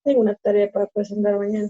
Tengo una tarea para presentar mañana.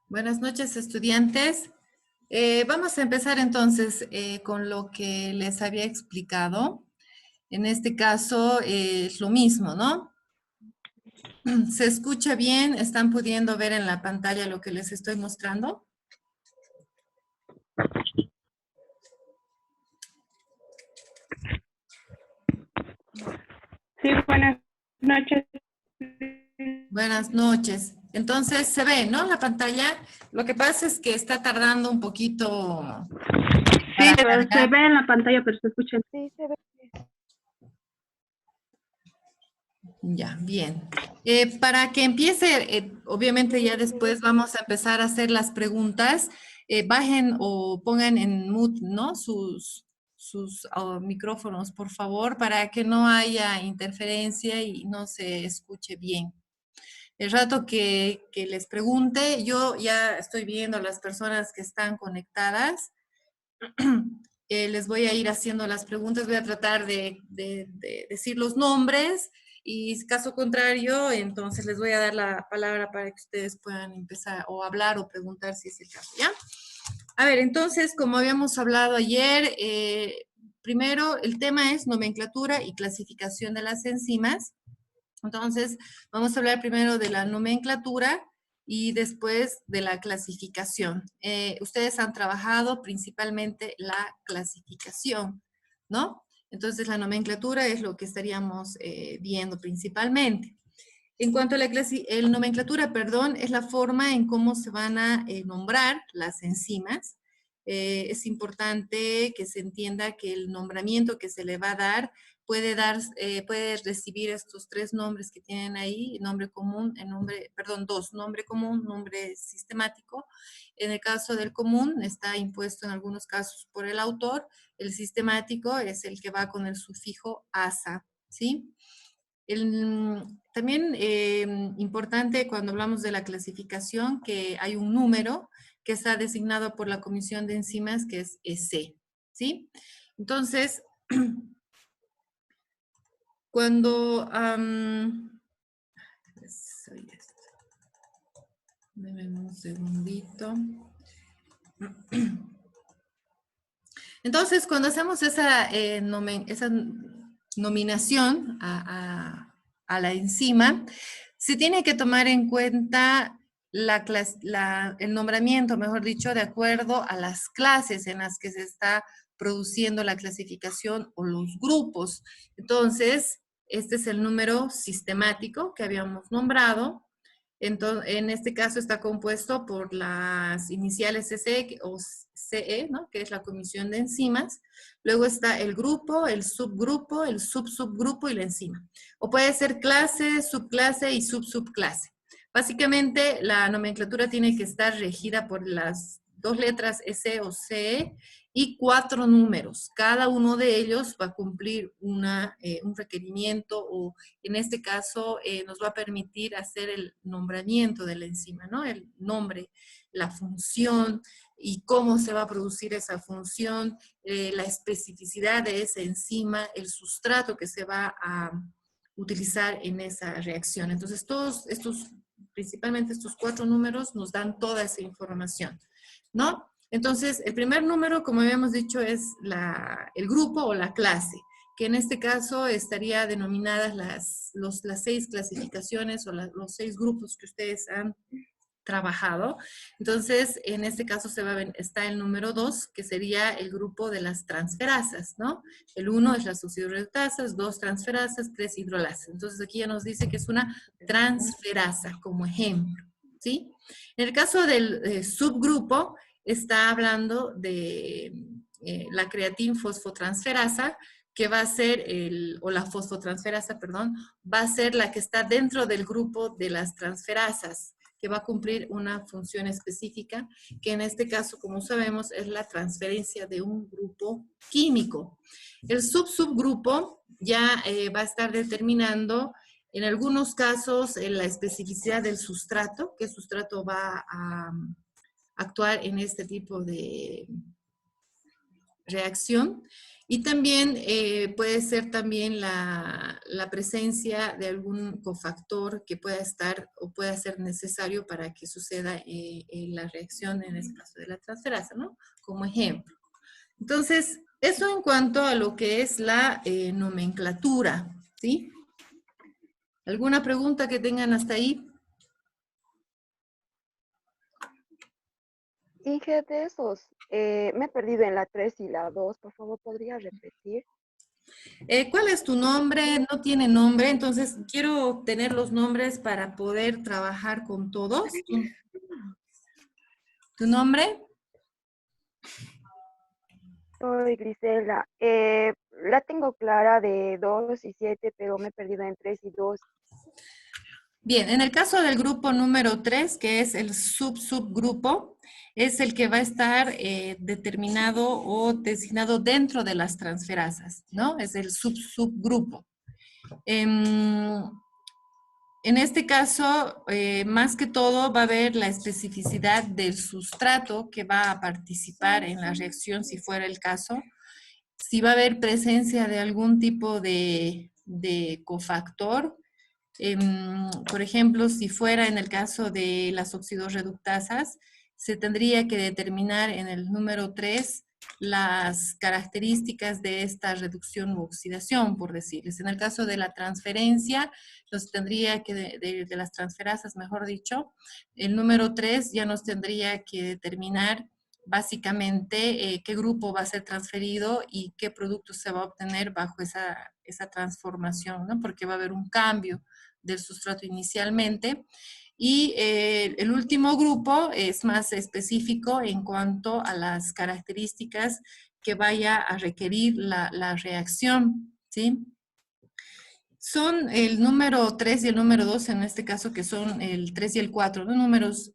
Buenas noches, estudiantes. Vamos a empezar entonces con lo que les había explicado. En este caso es lo mismo, ¿no? ¿Se escucha bien? ¿Están pudiendo ver en la pantalla lo que les estoy mostrando? Sí, buenas noches. Buenas noches. Entonces, se ve, ¿no? La pantalla. Lo que pasa es que está tardando un poquito. Sí, se ve en la pantalla, pero se escucha. Sí, se ve. Ya, bien. Para que empiece, obviamente ya después vamos a empezar a hacer las preguntas. Bajen o pongan en mute, ¿no? Sus micrófonos, por favor, para que no haya interferencia y no se escuche bien. El rato que les pregunte, yo ya estoy viendo a las personas que están conectadas. Les voy a ir haciendo las preguntas, voy a tratar de decir los nombres y caso contrario, entonces les voy a dar la palabra para que ustedes puedan empezar o hablar o preguntar si es el caso, ¿ya? A ver, entonces, como habíamos hablado ayer, primero el tema es nomenclatura y clasificación de las enzimas. Entonces, vamos a hablar primero de la nomenclatura y después de la clasificación. Ustedes han trabajado principalmente la clasificación, ¿no? Entonces, la nomenclatura es lo que estaríamos viendo principalmente. En cuanto a la nomenclatura, perdón, es la forma en cómo se van a nombrar las enzimas. Es importante que se entienda que el nombramiento que se le va a dar puede recibir estos tres nombres que tienen ahí, nombre común, dos, nombre común, nombre sistemático. En el caso del común está impuesto en algunos casos por el autor, el sistemático es el que va con el sufijo asa, ¿sí? También importante cuando hablamos de la clasificación que hay un número que está designado por la Comisión de Enzimas que es EC, ¿sí? Entonces, cuando... Deme un segundito. Entonces, cuando hacemos esa nominación a la enzima, se tiene que tomar en cuenta el nombramiento, mejor dicho, de acuerdo a las clases en las que se está produciendo la clasificación o los grupos. Entonces, este es el número sistemático que habíamos nombrado. Entonces, en este caso está compuesto por las iniciales CC o CE, ¿no? Que es la comisión de enzimas. Luego está el grupo, el subgrupo, el subgrupo y la enzima. O puede ser clase, subclase y subclase. Básicamente, la nomenclatura tiene que estar regida por las dos letras S o CE y 4 números. Cada uno de ellos va a cumplir un requerimiento o en este caso nos va a permitir hacer el nombramiento de la enzima, ¿no? El nombre, la función y cómo se va a producir esa función, la especificidad de esa enzima, el sustrato que se va a utilizar en esa reacción. Entonces, principalmente estos 4 números nos dan toda esa información, ¿no? Entonces, el primer número, como habíamos dicho, es el grupo o la clase. que en este caso estaría denominadas las 6 clasificaciones o los 6 grupos que ustedes han trabajado. Entonces, en este caso está el número 2, que sería el grupo de las transferasas, ¿no? El 1 es las oxidorreductasas, 2 transferasas, 3 hidrolasas. Entonces, aquí ya nos dice que es una transferasa, como ejemplo, ¿sí? En el caso del subgrupo, está hablando de la creatinfosfotransferasa, que va a ser, o la fosfotransferasa, perdón, va a ser la que está dentro del grupo de las transferasas, que va a cumplir una función específica, que en este caso, como sabemos, es la transferencia de un grupo químico. El subgrupo ya va a estar determinando, en algunos casos, la especificidad del sustrato, qué sustrato va a actuar en este tipo de reacción. Y también puede ser también la presencia de algún cofactor que pueda estar o pueda ser necesario para que suceda la reacción, en este caso de la transferasa, ¿no? Como ejemplo. Entonces, eso en cuanto a lo que es la nomenclatura, ¿sí? ¿Alguna pregunta que tengan hasta ahí? Inge, de esos, me he perdido en la 3 y la 2. Por favor, ¿podría repetir? ¿Cuál es tu nombre? No tiene nombre, entonces quiero tener los nombres para poder trabajar con todos. ¿Tu nombre? Soy Grisela. La tengo clara de 2 y 7, pero me he perdido en 3 y 2. Bien, en el caso del grupo número 3, que es el subgrupo, es el que va a estar determinado o designado dentro de las transferasas, ¿no? Es el subgrupo. En este caso, más que todo, va a haber la especificidad del sustrato que va a participar en la reacción, si fuera el caso. Si va a haber presencia de algún tipo de cofactor. Por ejemplo, si fuera en el caso de las oxidorreductasas, se tendría que determinar en el número 3 las características de esta reducción u oxidación, por decirles. En el caso de la transferencia, nos tendría que, de las transferasas, mejor dicho, el número 3 ya nos tendría que determinar básicamente qué grupo va a ser transferido y qué producto se va a obtener bajo esa transformación, ¿no? Porque va a haber un cambio del sustrato inicialmente. Y el último grupo es más específico en cuanto a las características que vaya a requerir la reacción, ¿sí? Son el número 3 y el número 2, en este caso, que son el 3 y el 4, los números,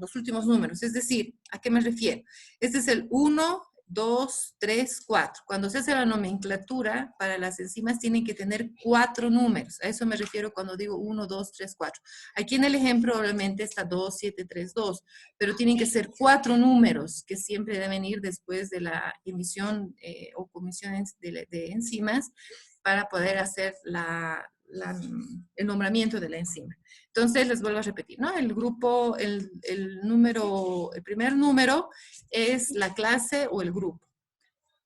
los últimos números. Es decir, ¿a qué me refiero? Este es el 1, 2, 3, 4. Cuando se hace la nomenclatura para las enzimas tienen que tener 4 números. A eso me refiero cuando digo 1, 2, 3, 4. Aquí en el ejemplo obviamente está 2, 7, 3, 2, pero tienen que ser 4 números que siempre deben ir después de la emisión o comisión de enzimas para poder hacer el nombramiento de la enzima. Entonces, les vuelvo a repetir, ¿no? El grupo, el primer número es la clase o el grupo,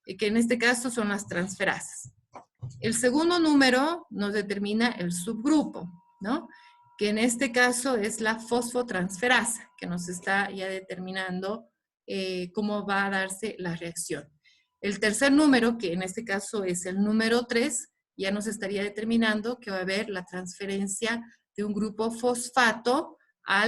que en este caso son las transferasas. El segundo número nos determina el subgrupo, ¿no? Que en este caso es la fosfotransferasa, que nos está ya determinando cómo va a darse la reacción. El tercer número, que en este caso es el número 3, ya nos estaría determinando que va a haber la transferencia de un grupo fosfato a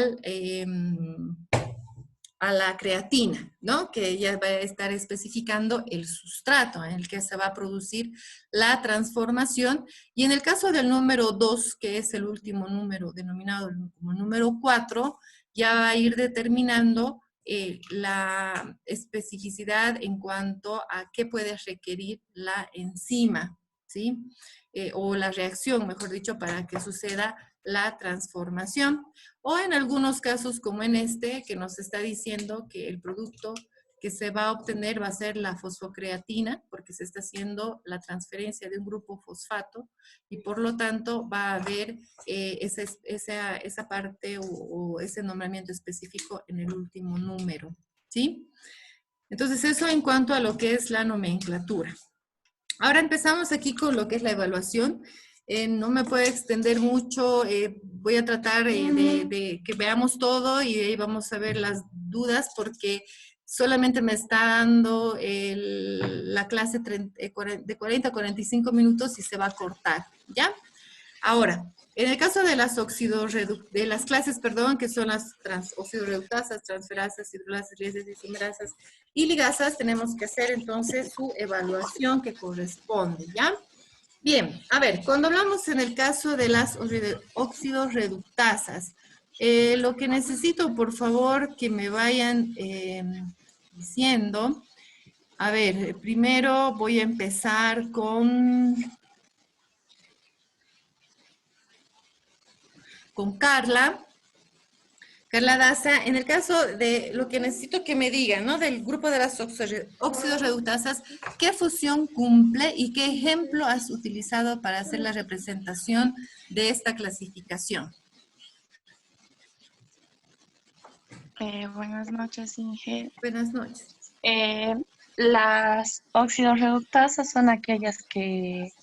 la creatina, ¿no? Que ya va a estar especificando el sustrato en el que se va a producir la transformación. Y en el caso del número 2, que es el último número denominado como número 4, ya va a ir determinando la especificidad en cuanto a qué puede requerir la enzima, ¿sí? O la reacción, mejor dicho, para que suceda la transformación. O en algunos casos, como en este, que nos está diciendo que el producto que se va a obtener va a ser la fosfocreatina, porque se está haciendo la transferencia de un grupo fosfato, y por lo tanto va a haber esa parte o ese nombramiento específico en el último número, ¿sí? Entonces, eso en cuanto a lo que es la nomenclatura. Ahora empezamos aquí con lo que es la evaluación. No me puedo extender mucho, voy a tratar de que veamos todo y de ahí vamos a ver las dudas porque solamente me está dando la clase de 40 a 45 minutos y se va a cortar, ¿ya? Ahora, en el caso de las de las clases, perdón, que son las oxidorreductasas, transferasas, hidrolasas, liasas, isomerasas y ligasas, tenemos que hacer entonces su evaluación que corresponde, ¿ya? Bien, a ver, cuando hablamos en el caso de las oxidorreductasas, lo que necesito, por favor, que me vayan diciendo, a ver, primero voy a empezar con Carla. Carla Daza, en el caso de lo que necesito que me digan, ¿no? Del grupo de las oxidorreductasas, ¿qué función cumple y qué ejemplo has utilizado para hacer la representación de esta clasificación? Buenas noches, Inge. Buenas noches. Las oxidorreductasas son aquellas que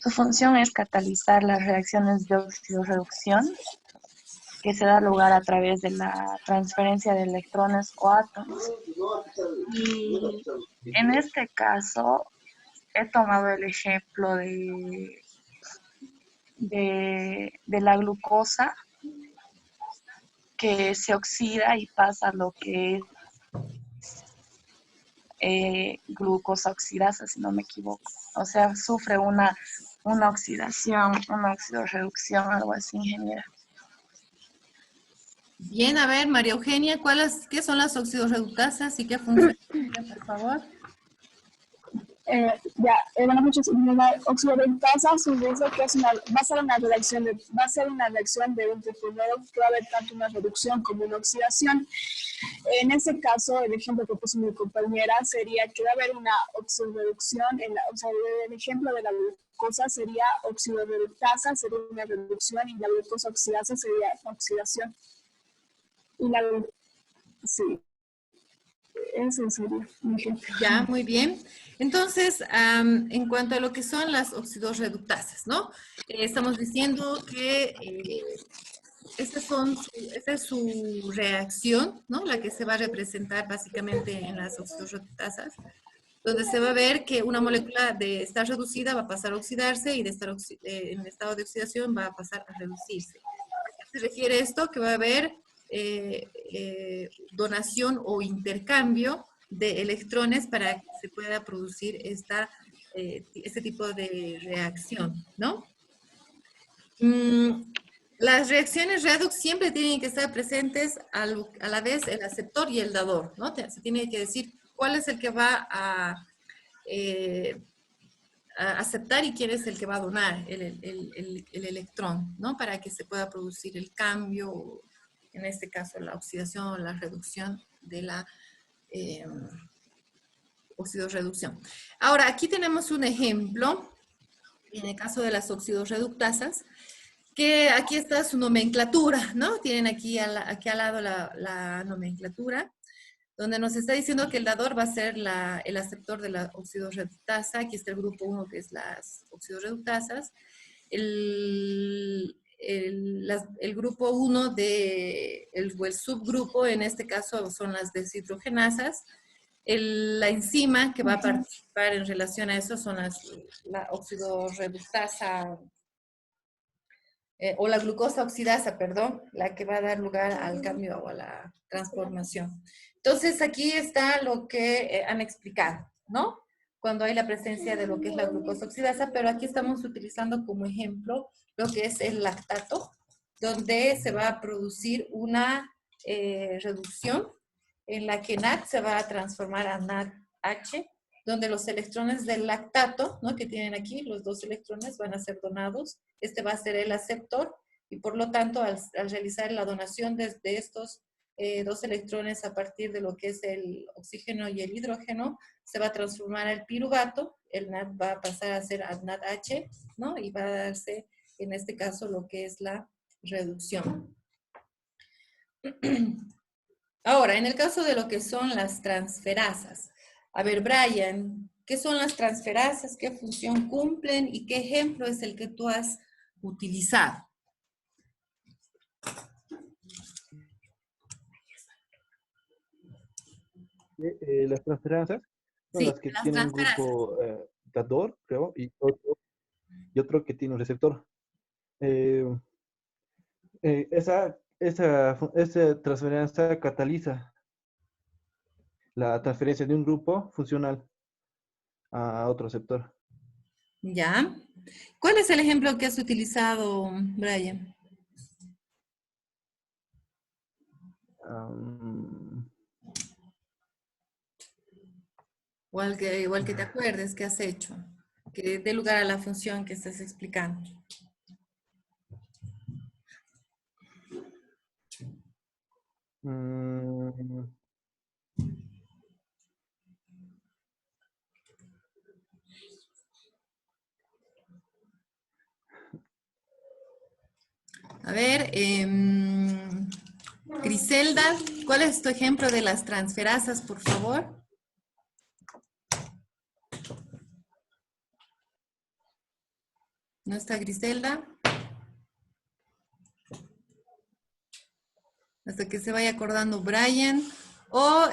su función es catalizar las reacciones de oxidorreducción que se da lugar a través de la transferencia de electrones o átomos. Y en este caso he tomado el ejemplo de la glucosa que se oxida y pasa lo que es glucosa oxidasa, si no me equivoco. O sea, sufre una oxidación, una oxidorreducción, algo así, ingeniera. Bien, a ver, María Eugenia, ¿qué son las oxidorreductasas y qué función tienen, por favor? Buenas noches. La oxidorreductasa se dice que va a ser una reacción de un tipo primero que va a haber tanto una reducción como una oxidación. En ese caso, el ejemplo que puso mi compañera sería que va a haber una oxidorreducción, o sea, el ejemplo de la glucosa sería oxidorreductasa, sería una reducción, y la glucosa oxidasa sería oxidación. Y sí, eso sería un ejemplo. Ya, muy bien. Entonces, en cuanto a lo que son las oxidorreductasas, ¿no? Estamos diciendo que esta es su reacción, ¿no? La que se va a representar básicamente en las oxidorreductasas, donde se va a ver que una molécula de estar reducida va a pasar a oxidarse y de estar en estado de oxidación va a pasar a reducirse. ¿A qué se refiere esto? Que va a haber donación o intercambio de electrones para que se pueda producir este tipo de reacción, ¿no? Las reacciones redox siempre tienen que estar presentes a la vez el aceptor y el dador, ¿no? Se tiene que decir cuál es el que va a aceptar y quién es el que va a donar el electrón, ¿no? Para que se pueda producir el cambio, en este caso la oxidación o la reducción de la oxidorreducción. Ahora, aquí tenemos un ejemplo, en el caso de las oxidorreductasas, que aquí está su nomenclatura, ¿no? Tienen aquí al lado la nomenclatura, donde nos está diciendo que el dador va a ser el aceptor de la oxidorreductasa. Aquí está el grupo 1, que es las oxidorreductasas. El grupo 1 o el subgrupo, en este caso, son las deshidrogenasas. La enzima que va a participar en relación a eso son la oxidorreductasa, o la glucosa oxidasa, perdón, la que va a dar lugar al cambio o a la transformación. Entonces, aquí está lo que han explicado, ¿no? Cuando hay la presencia de lo que es la glucosa oxidasa, pero aquí estamos utilizando como ejemplo lo que es el lactato, donde se va a producir una reducción en la que NAD se va a transformar a NADH, donde los electrones del lactato, ¿no? Que tienen aquí, los 2 electrones van a ser donados. Este va a ser el aceptor y por lo tanto al realizar la donación de estos 2 electrones a partir de lo que es el oxígeno y el hidrógeno, se va a transformar al piruvato, el NAD va a pasar a ser NADH, ¿no? Y va a darse en este caso lo que es la reducción. Ahora, en el caso de lo que son las transferasas, a ver, Brian, ¿Qué son las transferasas? ¿Qué función cumplen? ¿Y qué ejemplo es el que tú has utilizado? Las transferencias son Sí, las que las tienen un transferasas. grupo dador, creo, y otro que tiene un receptor. Eh, esa transferencia cataliza la transferencia de un grupo funcional a otro receptor. ¿Ya? ¿Cuál es el ejemplo que has utilizado, Brian? Am, Igual que te acuerdes que has hecho, que dé lugar a la función que estás explicando. mm, A ver, Griselda, ¿cuál es tu ejemplo de las transferasas, por favor? ¿No está Griselda? Hasta que se vaya acordando Brian. O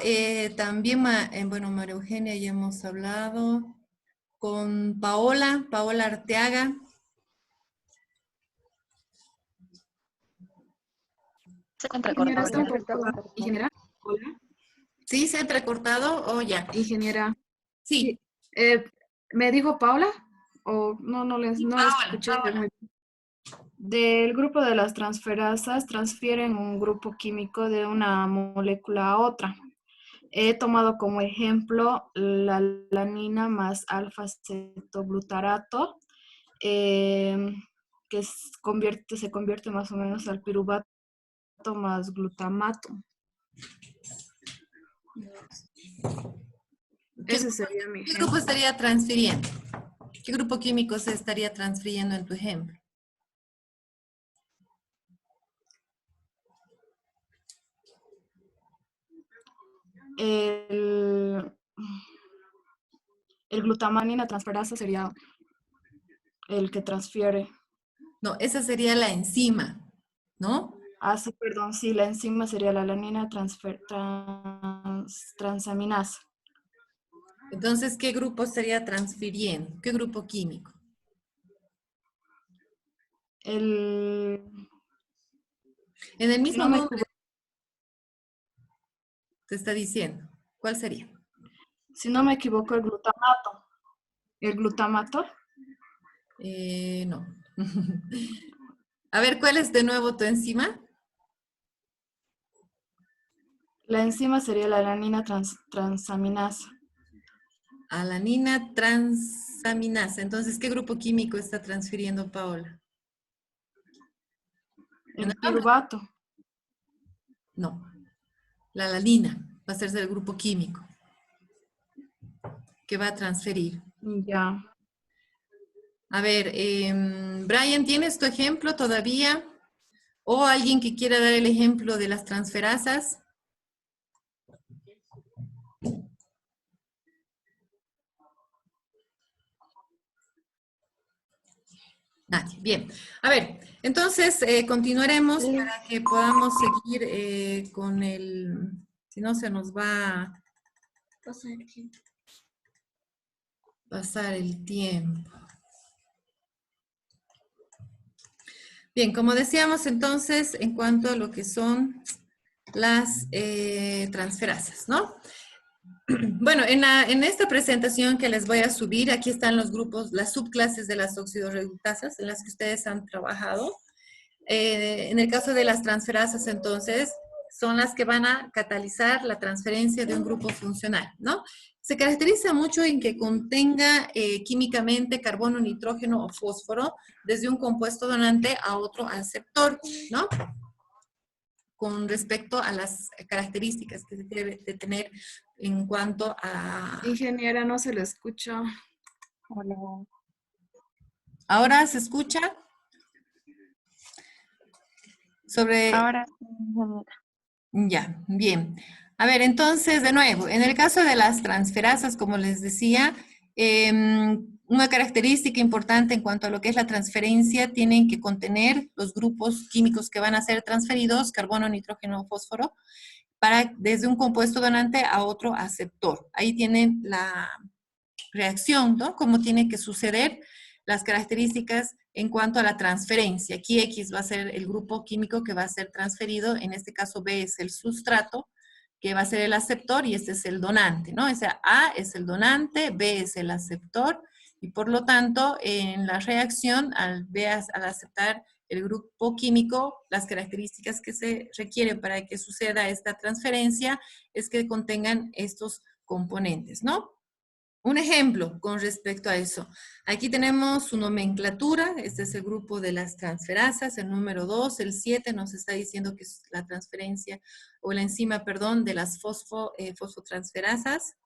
también, bueno, María Eugenia ya hemos hablado. Con Paola Arteaga. Se entrecortó. Se entrecortaba un poco. Ingeniera, hola, ¿Sí se ha entrecortado o ya? ingeniera. Sí. Eh, ¿Me dijo Paula? O no la escuché Paola. muy bien. Del grupo de las transferasas transfieren un grupo químico de una molécula a otra. He tomado como ejemplo la alanina más alfa-cetoglutarato, que se convierte más o menos al piruvato más glutamato. Ese sería mi ¿Qué ejemplo. grupo estaría transfiriendo? ¿Qué grupo químico se estaría transfiriendo en tu ejemplo? El glutamanina transferasa sería el que transfiere. No, esa sería la enzima, ¿no? Ah, sí, perdón, sí, la enzima sería la alanina transaminasa. Entonces, ¿qué grupo estaría transfiriendo? ¿Qué grupo químico? El, En el si mismo no me nombre te está diciendo. ¿Cuál sería? Si no me equivoco, el glutamato. ¿El glutamato? No. A ver, ¿cuál es de nuevo tu enzima? La enzima sería la alanina transaminasa. Alanina transaminasa. Entonces, ¿qué grupo químico está transfiriendo Paola? El piruvato. No. La alanina va a ser del grupo químico que va a transferir. Ya. A ver, Brian, ¿tienes tu ejemplo todavía? ¿O alguien que quiera dar el ejemplo de las transferasas? Nadie. Bien. A ver, entonces continuaremos para que podamos seguir con el... Si no, se nos va a pasar el tiempo. Bien, como decíamos entonces, en cuanto a lo que son las transferasas, ¿no? Bueno, en esta presentación que les voy a subir, aquí están los grupos, las subclases de las oxidorreductasas en las que ustedes han trabajado. En el caso de las transferasas, entonces, son las que van a catalizar la transferencia de un grupo funcional, ¿no? Se caracteriza mucho en que contenga químicamente carbono, nitrógeno o fósforo desde un compuesto donante a otro aceptor, ¿no? Con respecto a las características que se debe de tener en cuanto a... Ingeniera, no se le escucha. Hola. ¿Ahora se escucha? Sobre... Ahora, ingeniera. Ya, bien. A ver, entonces, de nuevo, en el caso de las transferasas, como les decía, Una característica importante en cuanto a lo que es la transferencia, tienen que contener los grupos químicos que van a ser transferidos, carbono, nitrógeno, fósforo, desde un compuesto donante a otro aceptor. Ahí tienen la reacción, ¿no? Cómo tiene que suceder, las características en cuanto a la transferencia. Aquí X va a ser el grupo químico que va a ser transferido, en este caso B es el sustrato, que va a ser el aceptor, y este es el donante, ¿no? O sea, A es el donante, B es el aceptor, y por lo tanto, en la reacción, al aceptar el grupo químico, las características que se requieren para que suceda esta transferencia es que contengan estos componentes, ¿no? Un ejemplo con respecto a eso. Aquí tenemos su nomenclatura. Este es el grupo de las transferasas. El número 2, el 7, nos está diciendo que es la transferencia, o la enzima, perdón, de las fosfotransferasas.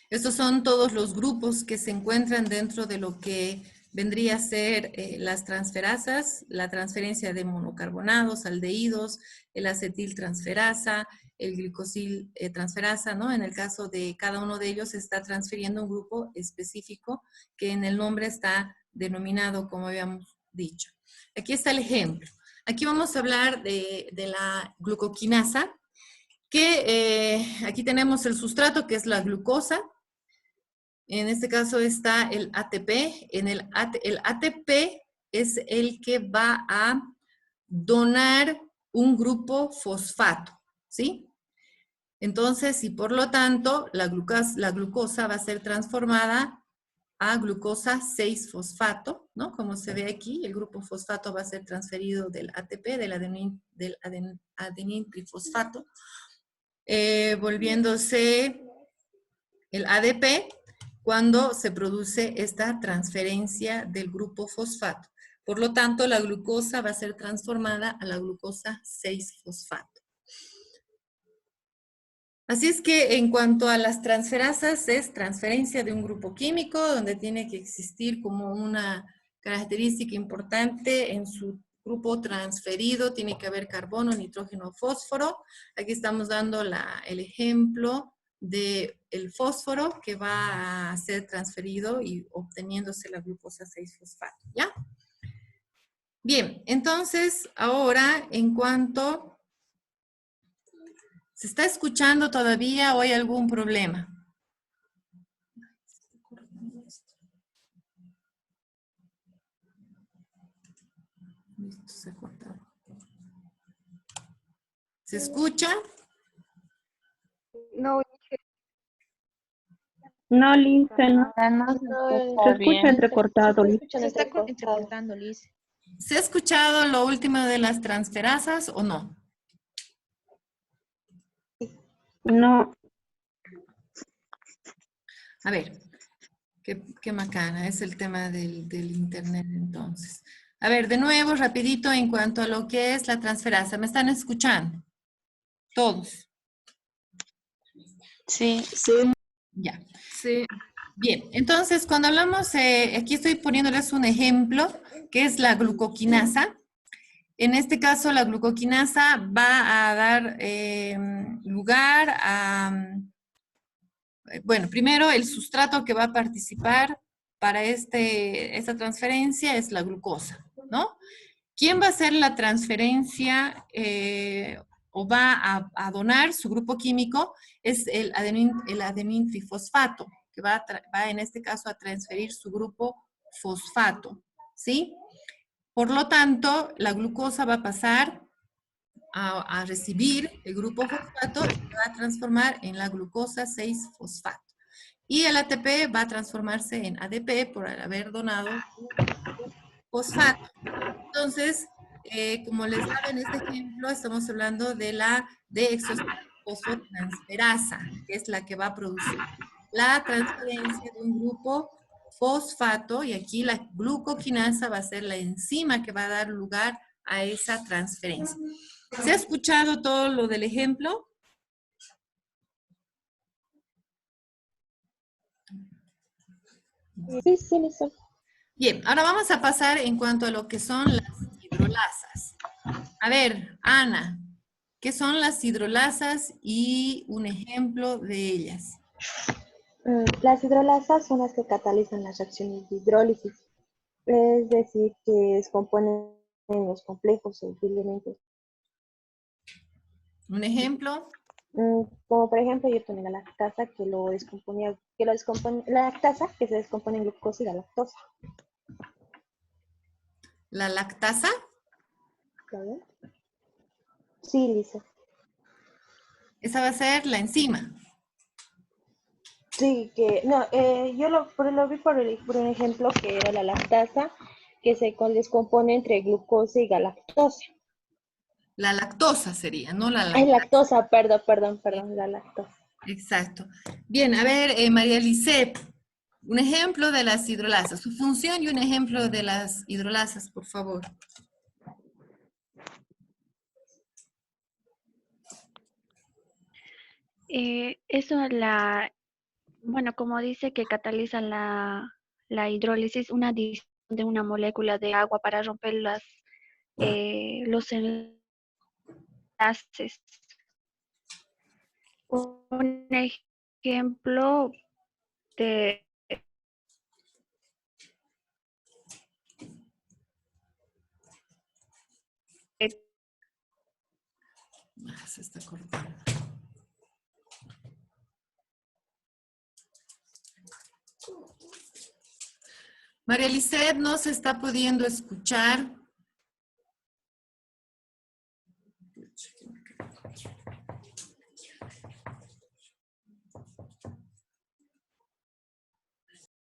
Estos son todos los grupos que se encuentran dentro de lo que vendría a ser las transferasas, la transferencia de monocarbonados, aldehídos, el acetiltransferasa, el glicosil transferasa, ¿no? En el caso de cada uno de ellos se está transfiriendo un grupo específico que en el nombre está denominado, como habíamos dicho. Aquí está el ejemplo. Aquí vamos a hablar de la glucoquinasa, que aquí tenemos el sustrato, que es la glucosa. En este caso está el ATP. El ATP es el que va a donar un grupo fosfato, ¿sí? Entonces, y por lo tanto, la glucosa va a ser transformada a glucosa 6-fosfato, ¿no? Como se ve aquí, el grupo fosfato va a ser transferido del ATP, del adenín trifosfato, volviéndose el ADP, cuando se produce esta transferencia del grupo fosfato. Por lo tanto, la glucosa va a ser transformada a la glucosa 6-fosfato. Así es que en cuanto a las transferasas, es transferencia de un grupo químico donde tiene que existir como una característica importante en su grupo transferido, tiene que haber carbono, nitrógeno, fósforo. Aquí estamos dando el ejemplo del fósforo que va a ser transferido y obteniéndose la glucosa 6-fosfato, ¿ya? Bien, entonces ahora en cuanto... ¿Se está escuchando todavía o hay algún problema? Listo, se ha cortado. ¿Se escucha? No, No, Liz, no. No Se escucha entrecortado, Liz. Se está entrecortando, Liz. ¿Se ha escuchado lo último de las transferasas o no? No. A ver, qué macana, es el tema del internet entonces. A ver, de nuevo, rapidito, en cuanto a lo que es la transferasa. ¿Me están escuchando? ¿Todos? Sí. Sí. Ya. Sí. Bien, entonces cuando hablamos, aquí estoy poniéndoles un ejemplo, que es la glucoquinasa. En este caso, la glucoquinasa va a dar lugar a, bueno, primero el sustrato que va a participar para esta transferencia es la glucosa, ¿no? ¿Quién va a hacer la transferencia o va a donar su grupo químico? Es el adenín trifosfato, que va en este caso a transferir su grupo fosfato, ¿sí? Por lo tanto, la glucosa va a pasar a recibir el grupo fosfato y se va a transformar en la glucosa 6-fosfato. Y el ATP va a transformarse en ADP por haber donado fosfato. Entonces, como les daba en este ejemplo, estamos hablando de la fosfotransferasa, que es la que va a producir la transferencia de un grupo fosfato, y aquí la glucoquinasa va a ser la enzima que va a dar lugar a esa transferencia. ¿Se ha escuchado todo lo del ejemplo? Sí, sí, listo. Bien, ahora vamos a pasar en cuanto a lo que son las hidrolasas. A ver, Ana, ¿Qué son las hidrolasas y un ejemplo de ellas? Las hidrolasas son las que catalizan las reacciones de hidrólisis, es decir, que descomponen los complejos o elementos. ¿Un ejemplo? Como por ejemplo, yo tenía la lactasa la lactasa que se descompone en glucosa y galactosa. ¿La lactasa? ¿Sabe? Sí, Lisa. Esa va a ser la enzima. Sí, no, yo lo vi por un ejemplo que era la lactasa que se descompone entre glucosa y galactosa. La lactosa sería, no la Ay, lactasa. lactosa, perdón, la lactosa. Exacto. Bien, a ver, María Lisset, un ejemplo de las hidrolasas, su función y un ejemplo de las hidrolasas, por favor. Bueno, como dice que cataliza la hidrólisis, una adición de una molécula de agua para romper los enlaces. Un ejemplo de Se está cortando. María Lisset no se está pudiendo escuchar.